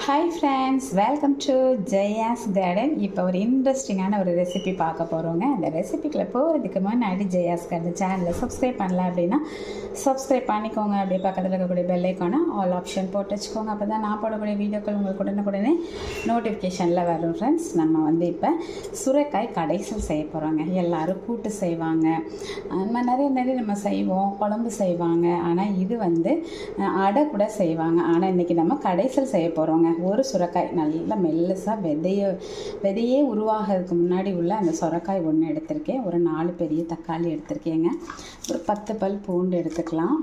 Hi friends, welcome to Jaya's garden. இப்போ ஒரு இன்ட்ரெஸ்டிங்கான ஒரு ரெசிபி பார்க்க போகிறோங்க. அந்த ரெசிபிக்குள்ளே போகிறதுக்கு முன்னாடி ஜெயாஸ் கார்டன் சேனலை சப்ஸ்கிரைப் பண்ணல அப்படின்னா சப்ஸ்கிரைப் பண்ணிக்கோங்க. அப்படியே பக்கத்தில் இருக்கக்கூடிய பெல் ஐக்கானை ஆல் ஆப்ஷன் போட்டு வச்சுக்கோங்க. அப்போ தான் நான் போடக்கூடிய வீடியோக்கள் உங்களுக்கு உடனே நோட்டிஃபிகேஷனில் வரும். ஃப்ரெண்ட்ஸ், நம்ம இப்போ சுரைக்காய் கடைசல் செய்ய போகிறோங்க. எல்லோரும் கூட்டு செய்வாங்க, அந்த மாதிரி நிறைய நம்ம செய்வோம், குழம்பு செய்வாங்க. ஆனால் இது அடை கூட செய்வாங்க. ஆனால் இன்றைக்கி நம்ம கடைசல் செய்ய போகிறோங்க. ஒரு சுரைக்காய் நல்லா மெல்லுசாக விதையே உருவாகிறதுக்கு முன்னாடி உள்ள அந்த சுரைக்காய் ஒன்று எடுத்திருக்கேன். ஒரு 4 பெரிய தக்காளி எடுத்திருக்கேங்க. ஒரு 10 பல் பூண்டு எடுத்துக்கலாம்.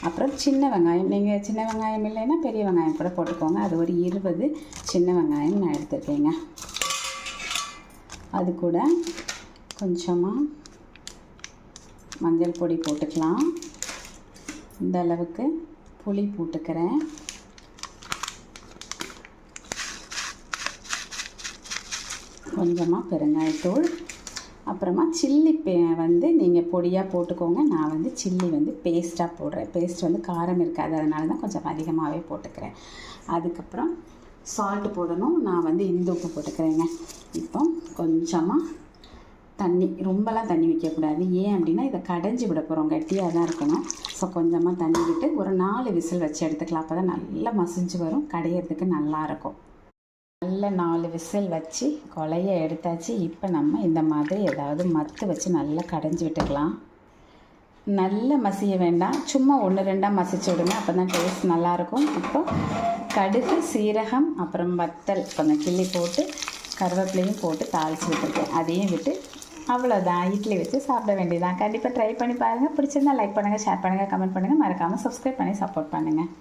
அப்புறம் சின்ன வெங்காயம், நீங்கள் சின்ன வெங்காயம் இல்லைன்னா பெரிய வெங்காயம் கூட போட்டுக்கோங்க. அது ஒரு 20 சின்ன வெங்காயம் நான் எடுத்துருக்கேங்க. அது கூட கொஞ்சமாக மஞ்சள் பொடி போட்டுக்கலாம். இந்த அளவுக்கு புளி போட்டுக்கிறேன். கொஞ்சமாக பெருங்காயத்தூள், அப்புறமா சில்லி நீங்கள் பொடியாக போட்டுக்கோங்க. நான் சில்லி பேஸ்ட்டாக போடுறேன். பேஸ்ட் காரம் இருக்காது, அதனால தான் கொஞ்சம் அதிகமாகவே போட்டுக்கிறேன். அதுக்கப்புறம் சால்ட்டு போடணும். நான் இந்த உப்பு போட்டுக்கிறேங்க. இப்போ கொஞ்சமாக தண்ணி, ரொம்பலாம் தண்ணி வைக்கக்கூடாது. ஏன் அப்படின்னா இதை கடைஞ்சி விட போகிறோம், கட்டியாக தான் இருக்கணும். ஸோ கொஞ்சமாக தண்ணி விட்டு ஒரு 4 விசில் வச்சு எடுத்துக்கலாம். அப்போ தான் நல்லா மசிஞ்சு வரும், கடையிறதுக்கு நல்லாயிருக்கும். நல்ல 4 விசில் வச்சு கொலைய எடுத்தாச்சு. இப்போ நம்ம இந்த மாதிரி ஏதாவது மத்து வச்சு நல்லா கடைஞ்சி விட்டுக்கலாம். நல்ல மசிய வேண்டாம், சும்மா 1-2 மசிச்சு விடுங்க, அப்போ தான் டேஸ்ட் நல்லாயிருக்கும். இப்போ கடுகு, சீரகம், அப்புறம் வத்தல் கொஞ்சம் கிள்ளி போட்டு கருவேப்பிலையும் போட்டு தாளித்து விட்டுருக்கேன். அதையும் விட்டு அவ்வளோதான், இட்லி வச்சு சாப்பிட வேண்டியதான். கண்டிப்பாக ட்ரை பண்ணி பாருங்கள். பிடிச்சிருந்தா லைக் பண்ணுங்கள், ஷேர் பண்ணுங்கள், கமெண்ட் பண்ணுங்கள். மறக்காமல் சப்ஸ்கிரைப் பண்ணி சப்போர்ட் பண்ணுங்கள்.